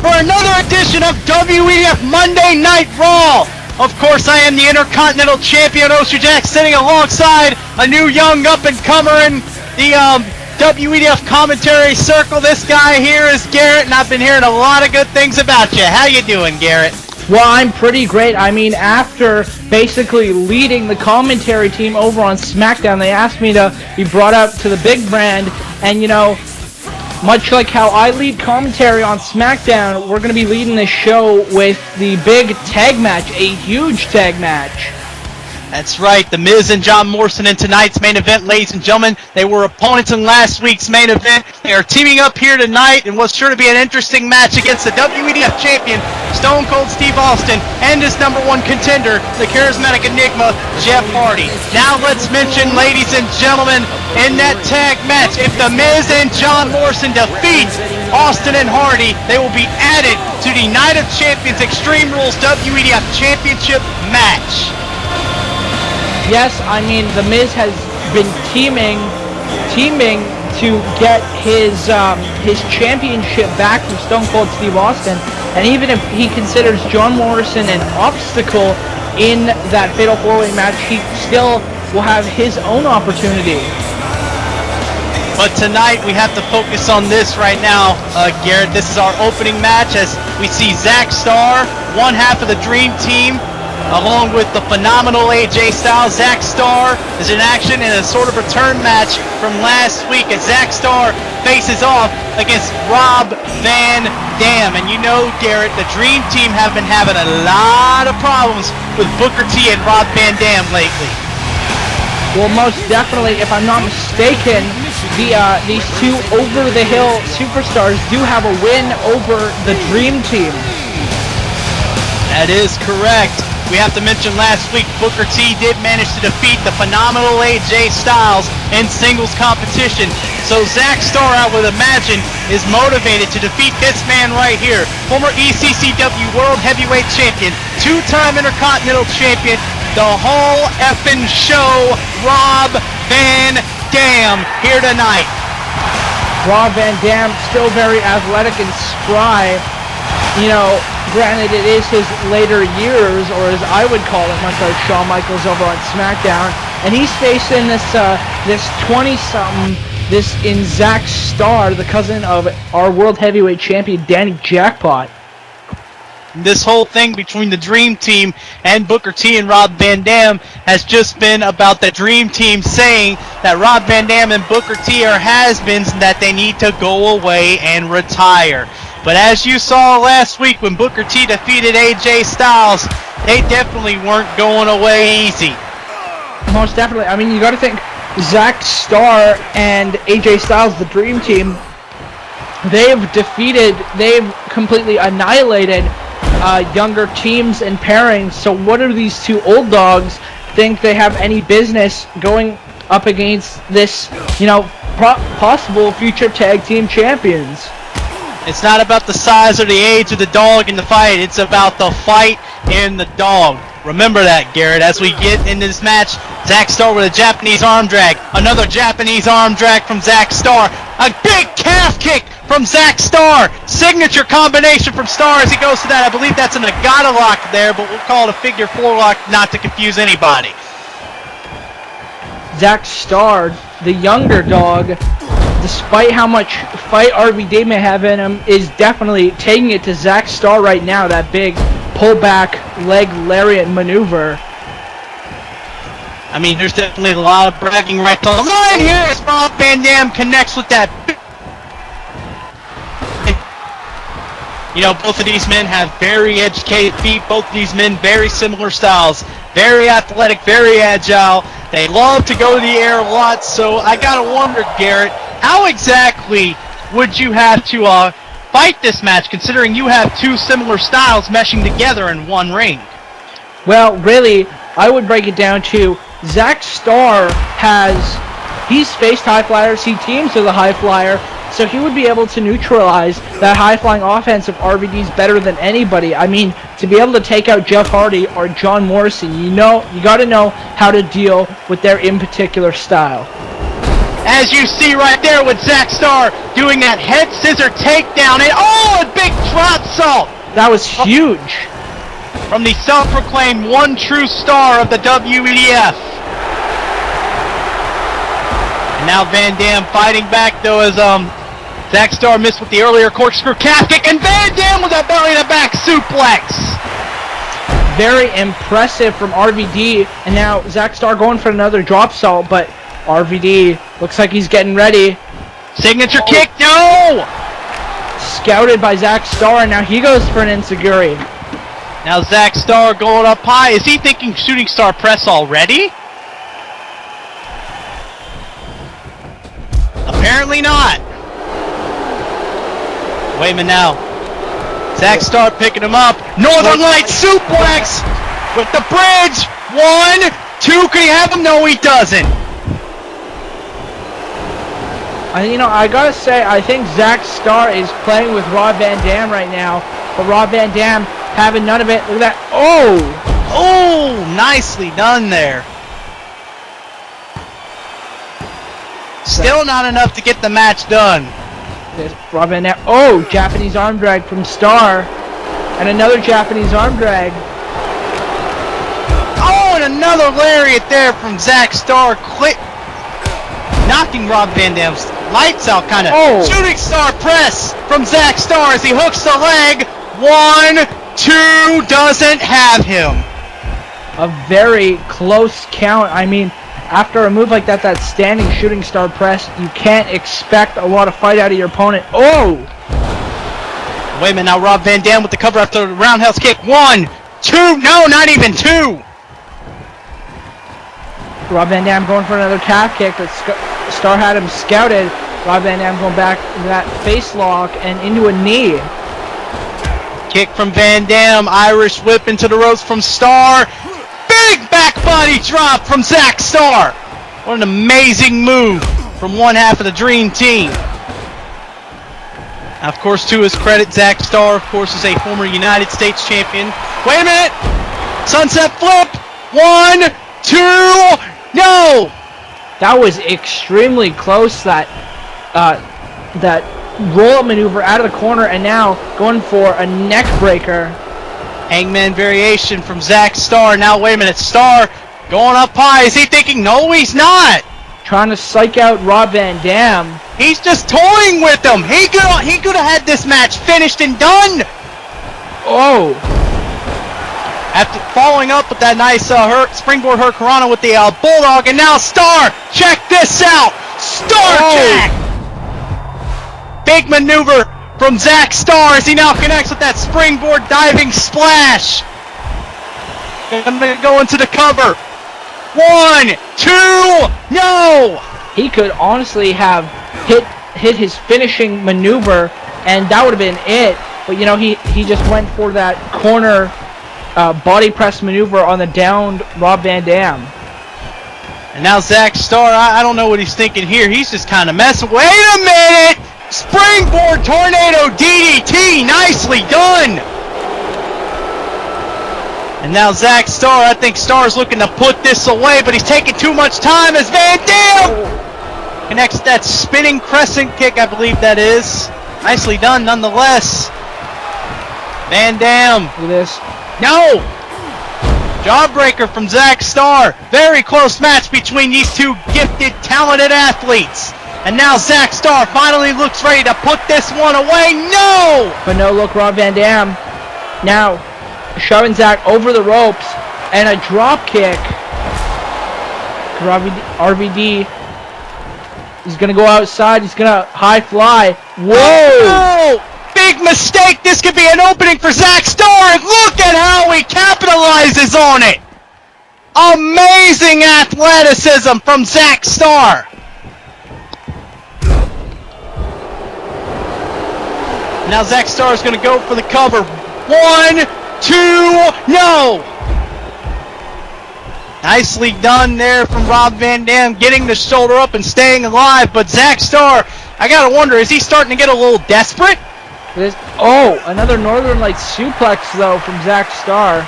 for another edition of WEDF Monday Night Raw. Of course, I am the Intercontinental Champion, Oster Jack, sitting alongside a new young up-and-comer in the WEDF commentary circle. This guy here is Garrett, and I've been hearing a lot of good things about you. How you doing, Garrett? Well, I'm pretty great. I mean, after basically leading the commentary team over on SmackDown, they asked me to be brought up to the big brand, and you know, much like how I lead commentary on SmackDown, we're going to be leading this show with the big tag match, a huge tag match. That's right, the Miz and John Morrison in tonight's main event, ladies and gentlemen. They were opponents in last week's main event. They are teaming up here tonight in what's sure to be an interesting match against the WEDF Champion, Stone Cold Steve Austin, and his #1 contender, the charismatic enigma, Jeff Hardy. Now let's mention, ladies and gentlemen, in that tag match, if the Miz and John Morrison defeat Austin and Hardy, they will be added to the Night of Champions Extreme Rules WEDF Championship match. Yes, I mean, The Miz has been teaming to get his championship back from Stone Cold Steve Austin, and even if he considers John Morrison an obstacle in that Fatal 4-Way match, he still will have his own opportunity. But tonight we have to focus on this right now, Garrett. This is our opening match as we see Zach Starr, one half of the Dream Team, along with the phenomenal AJ Styles. Zach Starr is in action in a sort of return match from last week as Zach Starr faces off against Rob Van Dam. And you know, Garrett, the Dream Team have been having a lot of problems with Booker T and Rob Van Dam lately. Well, most definitely, if I'm not mistaken, these two over-the-hill superstars do have a win over the Dream Team. That is correct. We have to mention last week, Booker T did manage to defeat the phenomenal AJ Styles in singles competition. So Zach Starr, I would imagine, is motivated to defeat this man right here. Former ECCW World Heavyweight Champion, two-time Intercontinental Champion, the whole effing show, Rob Van Dam, here tonight. Rob Van Dam, still very athletic and spry. You know, granted, it is his later years, or as I would call it, much like Shawn Michaels over on SmackDown, and he's facing this 20-something, this in Zach Starr, the cousin of our World Heavyweight Champion, Danny Jackpot. This whole thing between the Dream Team and Booker T and Rob Van Dam has just been about the Dream Team saying that Rob Van Dam and Booker T are has-beens and that they need to go away and retire. But as you saw last week when Booker T defeated AJ Styles, they definitely weren't going away easy. Most definitely. I mean, you got to think Zach Starr and AJ Styles, the Dream Team, they've completely annihilated younger teams and pairings. So what do these two old dogs think they have any business going up against this, you know, possible future tag team champions? It's not about the size or the age of the dog in the fight. It's about the fight and the dog. Remember that, Garrett. As we get into this match, Zach Starr with a Japanese arm drag. Another Japanese arm drag from Zach Starr. A big calf kick from Zach Starr. Signature combination from Starr as he goes to that. I believe that's an Agata lock there, but we'll call it a figure 4 lock not to confuse anybody. Zach Starr, the younger dog, despite how much fight RVD may have in him, is definitely taking it to Zach Starr right now, that big pullback leg lariat maneuver. I mean, there's definitely a lot of bragging rights on the line here as Rob Van Dam connects with that. You know, both of these men have very educated feet. Both of these men, very similar styles. Very athletic, very agile. They love to go to the air a lot, so I gotta wonder, Garrett, how exactly would you have to fight this match, considering you have two similar styles meshing together in one ring? Well, really, I would break it down to Zach Starr he's faced high flyers, he teams with a high flyer, so he would be able to neutralize that high-flying offense of RVD's better than anybody. I mean, to be able to take out Jeff Hardy or John Morrison, you got to know how to deal with their in particular style. As you see right there with Zach Starr doing that head scissor takedown, and a big drop salt! That was huge. From the self-proclaimed one true star of the WEDF. And now Van Dam fighting back though as Zach Starr missed with the earlier corkscrew calf kick, and Van Dam with a belly-to-back suplex. Very impressive from RVD, and now Zach Starr going for another drop salt, but RVD looks like he's getting ready. Signature kick, no! Scouted by Zach Starr, and now he goes for an enziguri. Now Zach Starr going up high. Is he thinking shooting star press already? Apparently not. Wait a minute now. Zach Starr picking him up. Northern Light suplex with the bridge. 1, 2. Can he have him? No, he doesn't. I gotta say, I think Zach Starr is playing with Rob Van Dam right now, but Rob Van Dam having none of it. Look at that. Oh, nicely done there. Still not enough to get the match done. There's Rob Van Dam. Oh, Japanese arm drag from Starr, and another Japanese arm drag. Oh, and another lariat there from Zach Starr. Knocking Rob Van Dam's lights out, kind of. Shooting star press from Zach Starr as he hooks the leg. 1, 2, doesn't have him. A very close count. I mean, after a move like that, that standing shooting star press, you can't expect a lot of fight out of your opponent. Oh! Wait a minute, now Rob Van Dam with the cover after the roundhouse kick. 1, 2, no, not even 2. Rob Van Dam going for another calf kick, but Starr had him scouted. Rob Van Dam going back into that face lock and into a knee. Kick from Van Dam, Irish whip into the ropes from Starr. Big back body drop from Zach Starr. What an amazing move from one half of the Dream Team. Now, of course, to his credit, Zach Starr, of course, is a former United States champion. Wait a minute! Sunset flip! 1, 2, no! That was extremely close, that roll-up maneuver out of the corner, and now going for a neck breaker. Hangman variation from Zach Starr. Now, wait a minute, Starr going up high. Is he thinking, no, he's not? Trying to psych out Rob Van Dam. He's just toying with him. He could have had this match finished and done. Oh. After following up with that nice springboard hurricanrana with the bulldog, and now Starr, check this out. Starr jack. Big maneuver from Zach Starr as he now connects with that springboard diving splash. Gonna go into the cover. 1, 2, no! He could honestly have hit his finishing maneuver, and that would have been it. But he just went for that corner body press maneuver on the downed Rob Van Dam. And now Zach Starr, I don't know what he's thinking here. He's just kind of messing. Wait a minute! Springboard tornado DDT, nicely done! And now Zach Starr, I think Starr's looking to put this away, but he's taking too much time as Van Dam connects that spinning crescent kick, I believe that is. Nicely done nonetheless. Van Dam. Look at this. No! Jawbreaker from Zach Starr. Very close match between these two gifted, talented athletes. And now Zach Starr finally looks ready to put this one away. No! But no look, Rob Van Dam. Now, shoving Zach over the ropes, and a drop kick. RVD is going to go outside. He's going to high fly. Whoa! Oh, big mistake. This could be an opening for Zach Starr. And look at how he capitalizes on it. Amazing athleticism from Zach Starr. Now Zach Starr is going to go for the cover. 1, 2, no! Nicely done there from Rob Van Dam, getting the shoulder up and staying alive. But Zach Starr, I gotta wonder, is he starting to get a little desperate? Another Northern Lights suplex though from Zach Starr.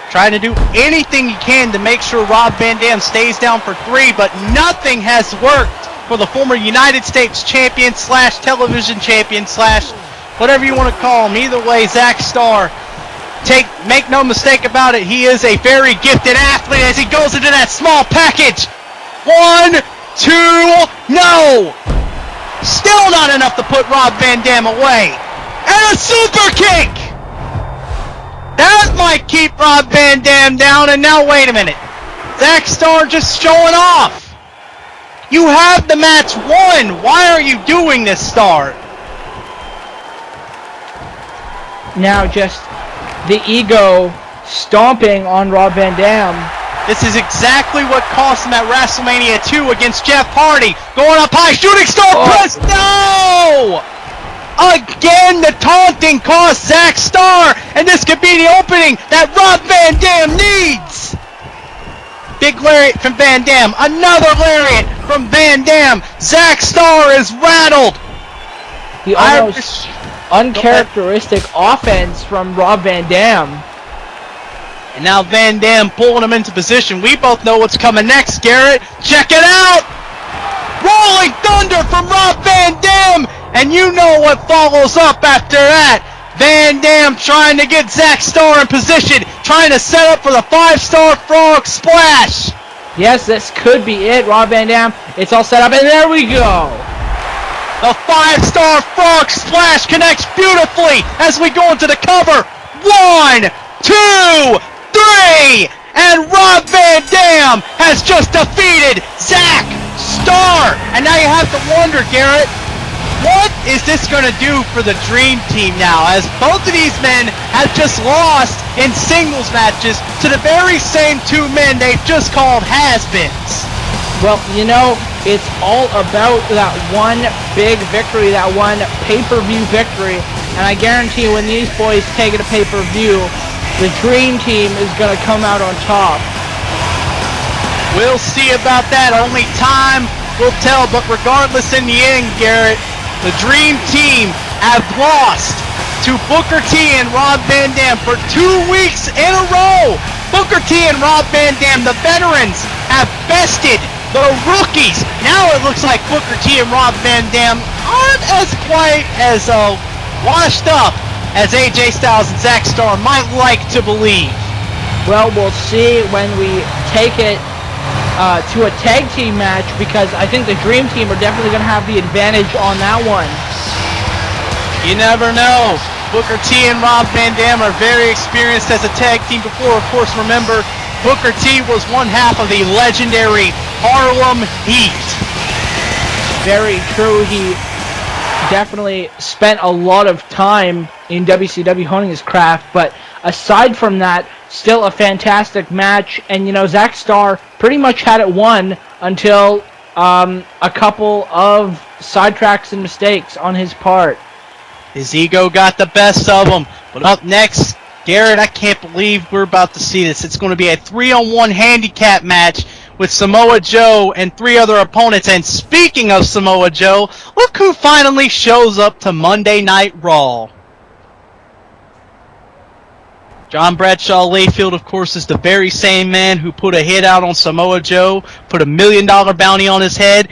trying to do anything he can to make sure Rob Van Dam stays down for 3, but nothing has worked for the former United States champion slash television champion slash whatever you want to call him. Either way, Zach Starr, make no mistake about it, he is a very gifted athlete as he goes into that small package. 1, 2, no! Still not enough to put Rob Van Dam away. And a super kick! That might keep Rob Van Dam down, and now wait a minute. Zach Starr just showing off. You have the match won. Why are you doing this, Starr? Now just the ego stomping on Rob Van Dam. This is exactly what cost him at WrestleMania 2 against Jeff Hardy. Going up high, shooting star press. No! Again, the taunting cost Zach Starr, and this could be the opening that Rob Van Dam needs. Big lariat from Van Dam. Another lariat from Van Dam. Zach Starr is rattled. The almost uncharacteristic offense from Rob Van Dam. And now Van Dam pulling him into position. We both know what's coming next, Garrett. Check it out! Rolling Thunder from Rob Van Dam! And you know what follows up after that. Van Dam trying to get Zach Starr in position, trying to set up for the 5-star frog splash. Yes, this could be it, Rob Van Dam. It's all set up, and there we go. The 5-star frog splash connects beautifully as we go into the cover. 1, 2, 3, and Rob Van Dam has just defeated Zach Starr. And now you have to wonder, Garrett, what is this going to do for the Dream Team now, as both of these men have just lost in singles matches to the very same 2 men they've just called has-beens? Well, you know, it's all about that one big victory, that one pay-per-view victory, and I guarantee you when these boys take it to pay-per-view, the Dream Team is going to come out on top. We'll see about that. Only time will tell, but regardless, in the end, Garrett, the Dream Team have lost to Booker T and Rob Van Dam for 2 weeks in a row. Booker T and Rob Van Dam, the veterans, have bested the rookies. Now it looks like Booker T and Rob Van Dam aren't as quite as washed up as AJ Styles and Zach Starr might like to believe. Well, we'll see when we take it to a tag team match, because I think the Dream Team are definitely going to have the advantage on that one. You never know. Booker T and Rob Van Dam are very experienced as a tag team before. Of course, remember, Booker T was one half of the legendary Harlem Heat. Very true. He definitely spent a lot of time in WCW honing his craft, but aside from that, still a fantastic match. And you know, Zach Starr pretty much had it won until a couple of sidetracks and mistakes on his part. His ego got the best of him. But up next, Garrett, I can't believe we're about to see this. It's going to be a 3-on-1 handicap match with Samoa Joe and 3 other opponents. And speaking of Samoa Joe, look who finally shows up to Monday Night Raw. John Bradshaw Layfield, of course, is the very same man who put a hit out on Samoa Joe, put $1 million bounty on his head,